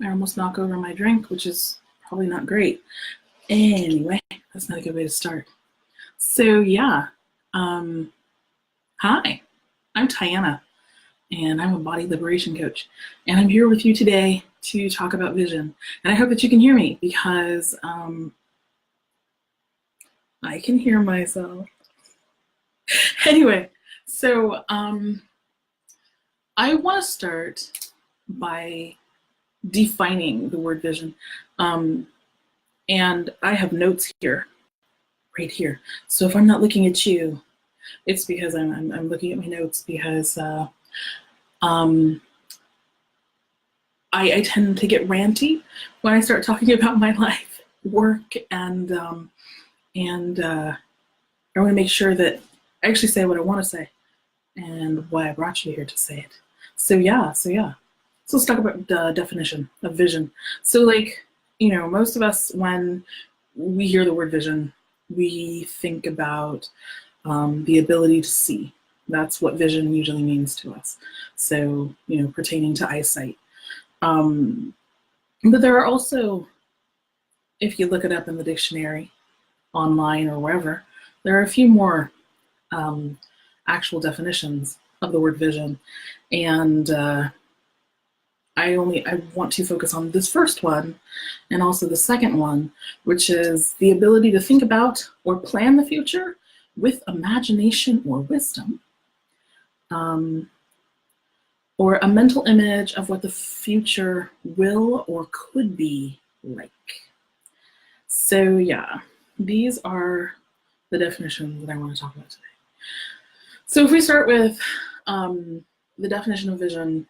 I almost knock over my drink, which is probably not great. Anyway, that's not a good way to start. So yeah, um, hi, I'm Tiana, and I'm a body liberation coach, and I'm here with you today to talk about vision. And I hope that you can hear me because I can hear myself. Anyway, so I want to start by defining the word vision. Um, and I have notes here, right here. So if I'm not looking at you, it's because I'm looking at my notes because um, I tend to get ranty when I start talking about my life, work, and I want to make sure that I actually say what I want to say and why I brought you here to say it. So yeah. So let's talk about the definition of vision. So most of us, when we hear the word vision, we think about the ability to see. That's what vision usually means to us. So, pertaining to eyesight. But there are also, if you look it up in the dictionary, online or wherever, there are a few more actual definitions of the word vision. And I want to focus on this first one and also the second one, which is the ability to think about or plan the future with imagination or wisdom, or a mental image of what the future will or could be like. So yeah, these are the definitions that I want to talk about today. So if we start with the definition of vision,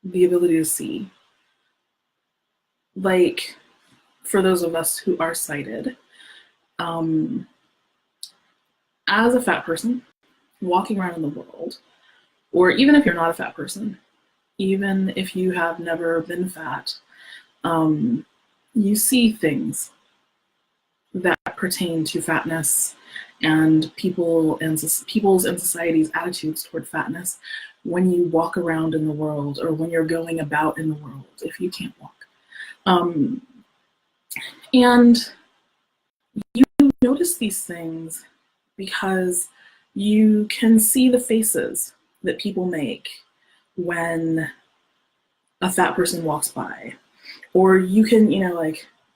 the ability to see. Like, for those of us who are sighted, as a fat person walking around in the world, or even if you're not a fat person, even if you have never been fat, you see things that pertain to fatness and people's and society's attitudes toward fatness when you walk around in the world or when you're going about in the world if you can't walk. And you notice these things because you can see the faces that people make when a fat person walks by, or you can,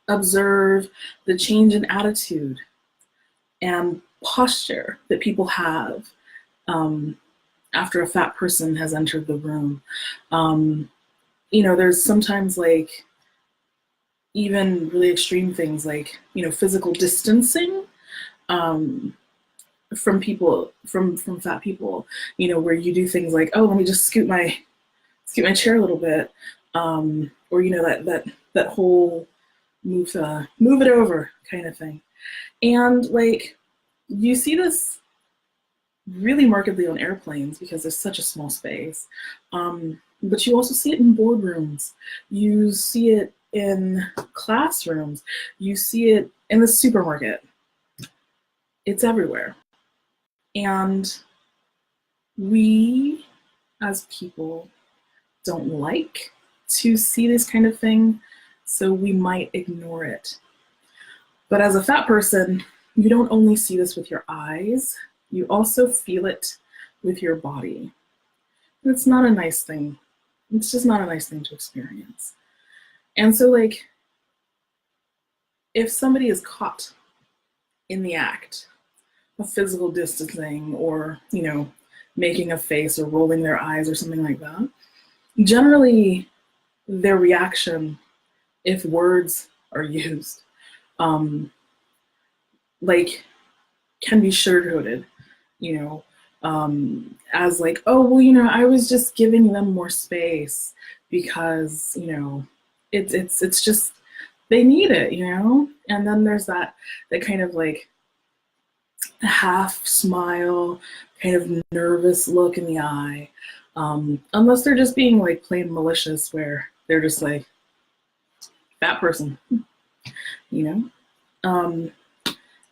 observe the change in attitude and posture that people have after a fat person has entered the room. There's sometimes even really extreme things like, physical distancing from people, from fat people, where you do things like, oh, let me just scoot my chair a little bit, or that whole move it over kind of thing. And you see this really markedly on airplanes because there's such a small space. But you also see it in boardrooms. You see it in classrooms. You see it in the supermarket. It's everywhere. And we, as people, don't like to see this kind of thing, so we might ignore it. But as a fat person, you don't only see this with your eyes, you also feel it with your body. And it's not a nice thing. It's just not a nice thing to experience. And so, if somebody is caught in the act of physical distancing or, making a face or rolling their eyes or something like that, generally their reaction, if words are used, can be sugarcoated, as oh, well, I was just giving them more space because, it's just, they need it, and then there's that kind of half smile, kind of nervous look in the eye, unless they're just being plain malicious, where they're just fat person,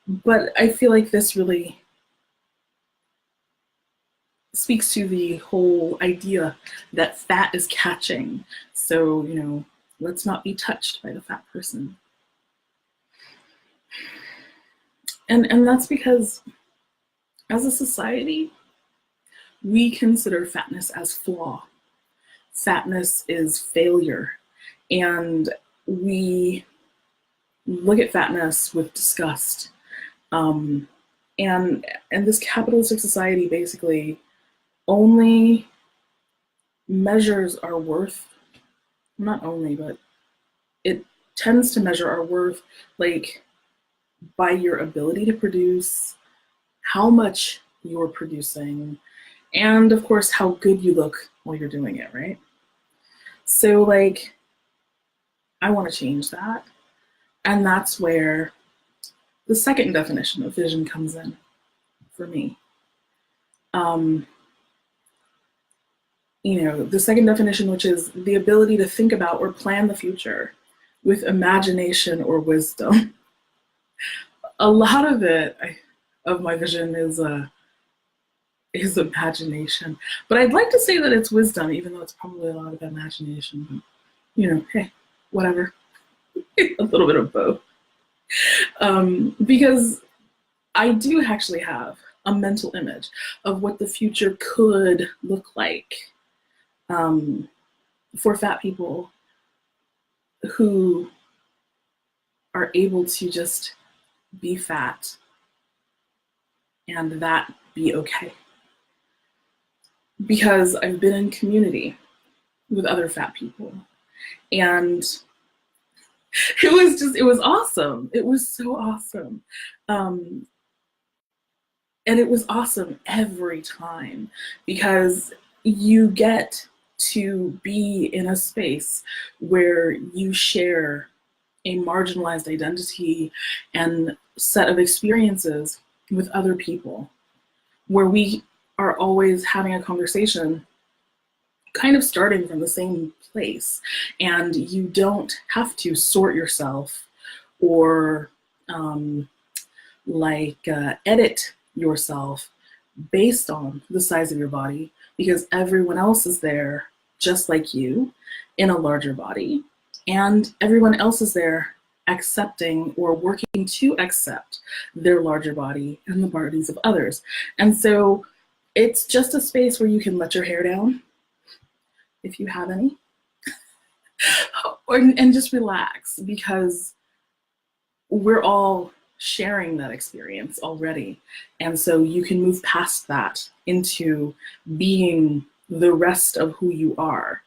but I feel like this really speaks to the whole idea that fat is catching. So, let's not be touched by the fat person. And that's because as a society, we consider fatness as flaw. Fatness is failure. And we look at fatness with disgust. And this capitalistic society basically only measures our worth, not only, but it tends to measure our worth like by your ability to produce, how much you're producing, and of course how good you look while you're doing it, right? So like I want to change that. And that's where the second definition of vision comes in for me. Um, the second definition, which is the ability to think about or plan the future with imagination or wisdom. A lot of of my vision is imagination, but I'd like to say that it's wisdom, even though it's probably a lot of imagination. But hey, whatever, a little bit of both. Because I do actually have a mental image of what the future could look like for fat people who are able to just be fat and that be okay. Because I've been in community with other fat people and it was awesome. It was so awesome. And it was awesome every time because you get to be in a space where you share a marginalized identity and set of experiences with other people, where we are always having a conversation kind of starting from the same place, and you don't have to sort yourself or edit yourself based on the size of your body, because everyone else is there just like you in a larger body, and everyone else is there accepting or working to accept their larger body and the bodies of others. And so it's just a space where you can let your hair down if you have any, and just relax, because we're all sharing that experience already. And so you can move past that into being the rest of who you are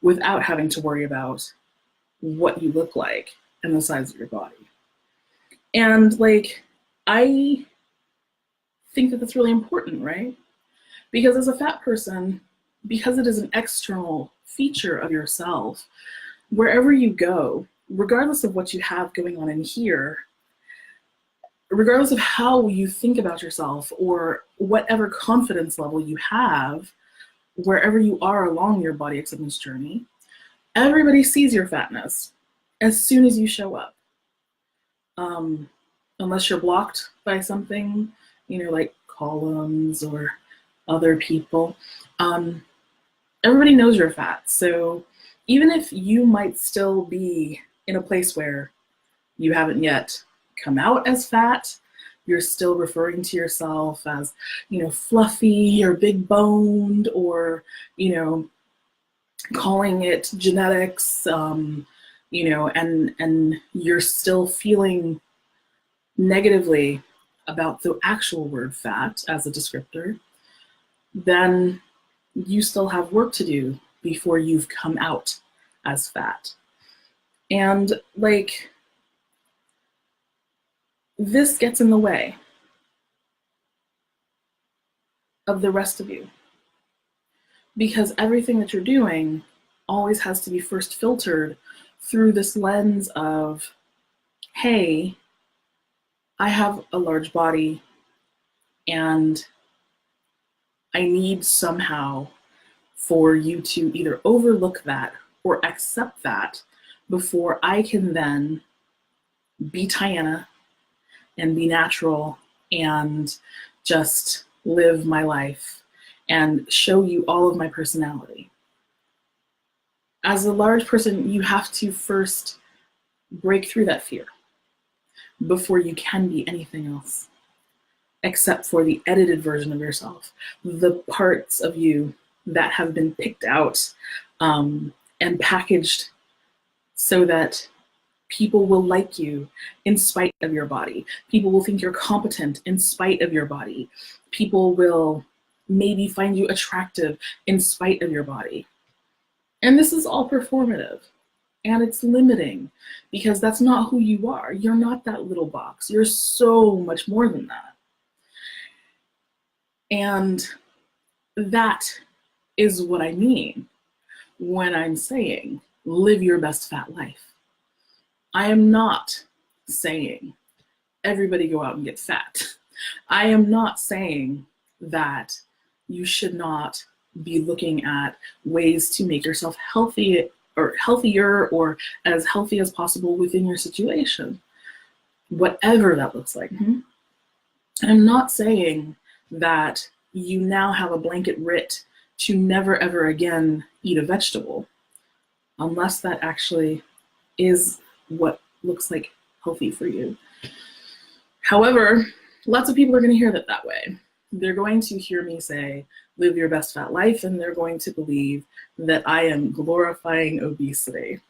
without having to worry about what you look like and the size of your body. And I think that that's really important, right? Because as a fat person, because it is an external feature of yourself, wherever you go, regardless of what you have going on in here, regardless of how you think about yourself or whatever confidence level you have, wherever you are along your body acceptance journey, everybody sees your fatness as soon as you show up. Unless you're blocked by something, like columns or other people, everybody knows you're fat. So even if you might still be in a place where you haven't yet come out as fat, you're still referring to yourself as, fluffy or big boned, or, calling it genetics, and you're still feeling negatively about the actual word fat as a descriptor, then you still have work to do before you've come out as fat. And this gets in the way of the rest of you, because everything that you're doing always has to be first filtered through this lens of, hey, I have a large body and I need somehow for you to either overlook that or accept that before I can then be Tiana and be natural and just live my life and show you all of my personality. As a large person, you have to first break through that fear before you can be anything else, except for the edited version of yourself, the parts of you that have been picked out and packaged so that people will like you in spite of your body. People will think you're competent in spite of your body. People will maybe find you attractive in spite of your body. And this is all performative. And it's limiting because that's not who you are. You're not that little box. You're so much more than that. And that is what I mean when I'm saying live your best fat life. I am not saying everybody go out and get fat. I am not saying that you should not be looking at ways to make yourself healthy or healthier or as healthy as possible within your situation, whatever that looks like. I'm not saying that you now have a blanket writ to never ever again eat a vegetable, unless that actually is what looks like healthy for you. However, lots of people are going to hear that way. They're going to hear me say, live your best fat life, and they're going to believe that I am glorifying obesity.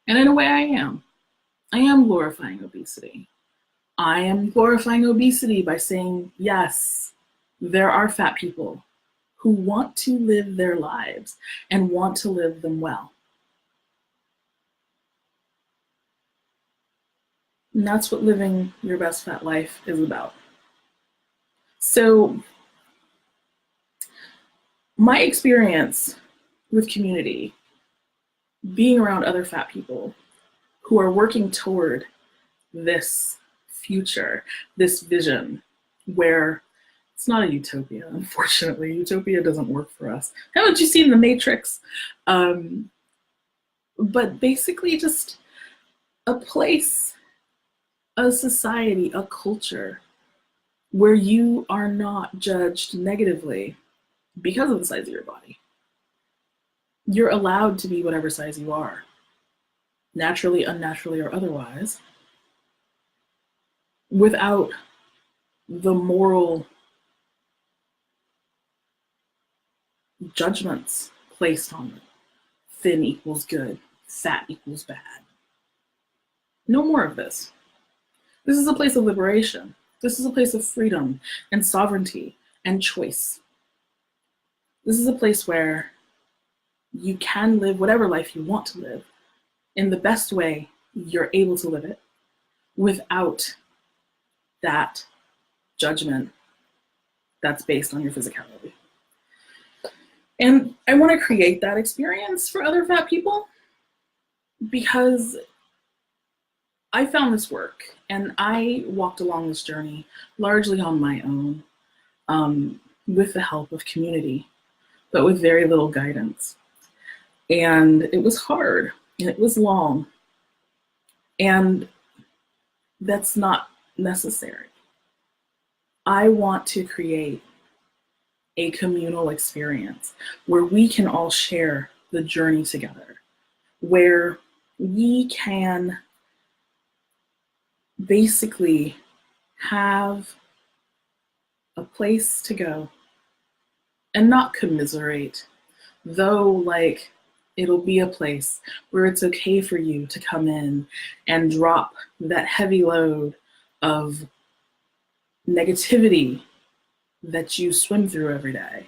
And in a way, I am. I am glorifying obesity. I am glorifying obesity by saying, yes, there are fat people who want to live their lives and want to live them well. And that's what living your best fat life is about. So my experience with community, being around other fat people who are working toward this future, this vision, where it's not a utopia, unfortunately. Utopia doesn't work for us. Haven't you seen The Matrix? But basically just a place, a society, a culture where you are not judged negatively because of the size of your body. You're allowed to be whatever size you are, naturally, unnaturally, or otherwise, without the moral judgments placed on it. Thin equals good, fat equals bad. No more of this. This is a place of liberation. This is a place of freedom and sovereignty and choice. This is a place where you can live whatever life you want to live in the best way you're able to live it without that judgment that's based on your physicality. And I want to create that experience for other fat people because I found this work and I walked along this journey largely on my own, with the help of community, but with very little guidance. And it was hard and it was long, and that's not necessary. I want to create a communal experience where we can all share the journey together, where we can basically have a place to go and not commiserate, though, like, it'll be a place where it's okay for you to come in and drop that heavy load of negativity that you swim through every day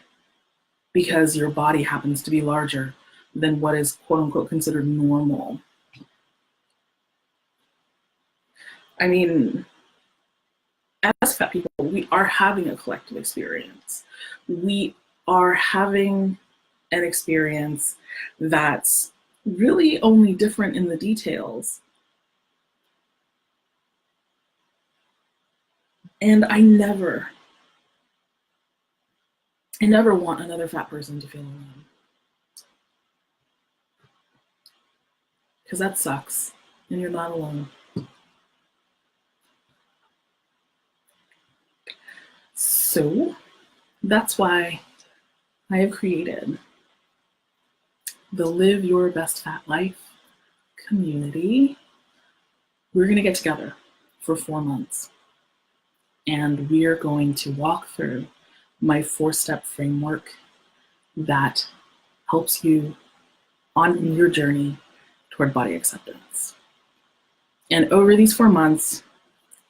because your body happens to be larger than what is quote unquote considered normal. I mean, as fat people, we are having a collective experience. We are having an experience that's really only different in the details. And I never want another fat person to feel alone. Because that sucks, and you're not alone. So that's why I have created the Live Your Best Fat Life community. We're going to get together for 4 months, and we are going to walk through my 4-step framework that helps you on your journey toward body acceptance. And over these 4 months,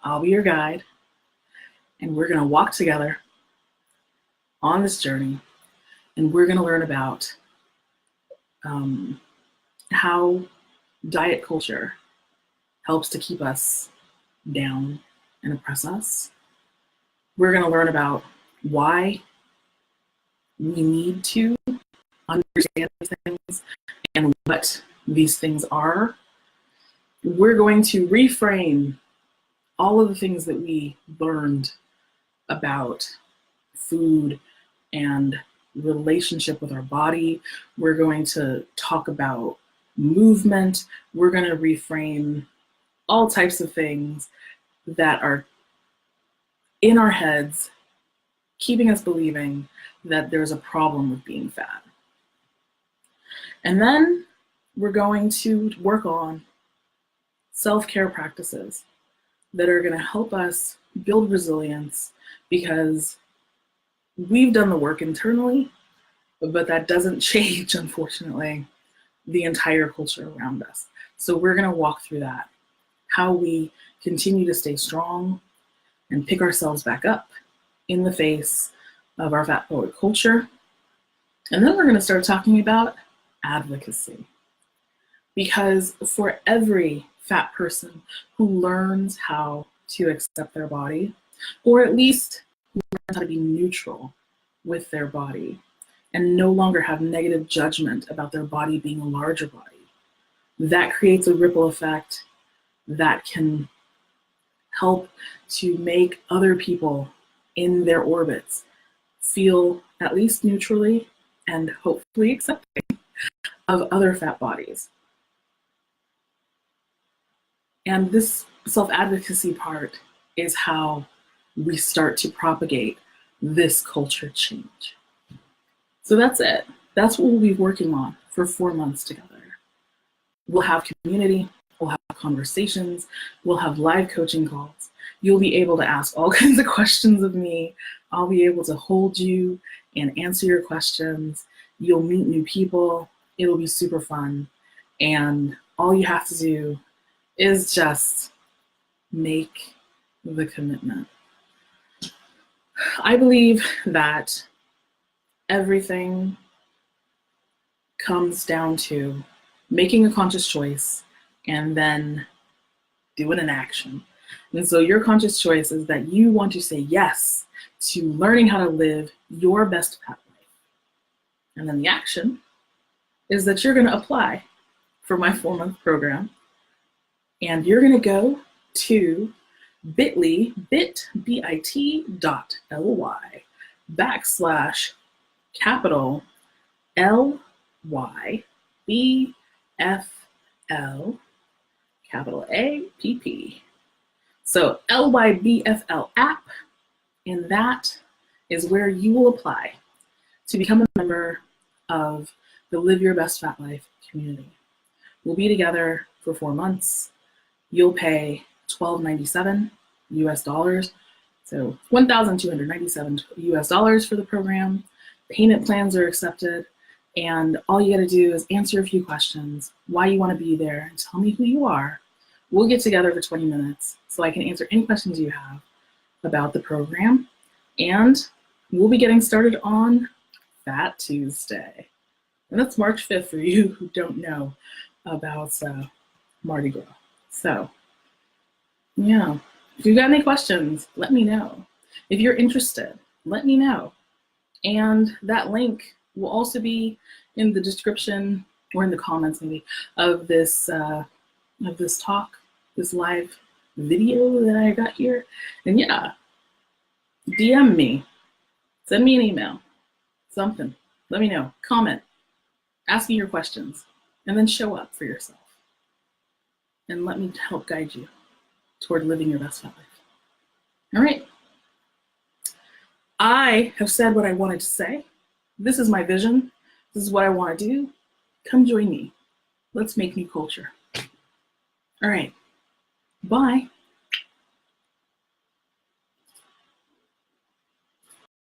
I'll be your guide, and we're going to walk together on this journey, and we're going to learn about how diet culture helps to keep us down and oppress us. We're going to learn about why we need to understand things and what these things are. We're going to reframe all of the things that we learned about food and relationship with our body. We're going to talk about movement. We're going to reframe all types of things that are in our heads, keeping us believing that there's a problem with being fat. And then we're going to work on self-care practices that are going to help us build resilience, because we've done the work internally, but that doesn't change, unfortunately, the entire culture around us. So we're going to walk through that, how we continue to stay strong and pick ourselves back up in the face of our fat forward culture. And then we're going to start talking about advocacy. Because for every fat person who learns how to accept their body, or at least learn how to be neutral with their body and no longer have negative judgment about their body being a larger body, that creates a ripple effect that can help to make other people in their orbits feel at least neutrally and hopefully accepting of other fat bodies. And this self-advocacy part is how we start to propagate this culture change. So that's it. That's what we'll be working on for 4 months together. We'll have community, we'll have conversations, we'll have live coaching calls. You'll be able to ask all kinds of questions of me. I'll be able to hold you and answer your questions. You'll meet new people. It'll be super fun. And all you have to do is just make the commitment. I believe that everything comes down to making a conscious choice and then doing an action. And so your conscious choice is that you want to say yes to learning how to live your best fat life. And then the action is that you're going to apply for my 4-month program. And you're going to go to bit.ly, bit.ly/capital LYBFL capital APP. So LYBFL app, and that is where you will apply to become a member of the Live Your Best Fat Life community. We'll be together for 4 months. You'll pay $1,297 US dollars, so $1,297 US dollars for the program. Payment plans are accepted, and all you got to do is answer a few questions, why you want to be there, and tell me who you are. We'll get together for 20 minutes so I can answer any questions you have about the program, and we'll be getting started on Fat Tuesday. And that's March 5th for you who don't know about Mardi Gras. So, yeah, if you've got any questions, let me know. If you're interested, let me know. And that link will also be in the description or in the comments maybe of this talk, this live video that I got here. And yeah, DM me, send me an email, something. Let me know. Comment, ask me your questions, and then show up for yourself. And let me help guide you toward living your best fat life. All right. I have said what I wanted to say. This is my vision. This is what I want to do. Come join me. Let's make new culture. All right. Bye.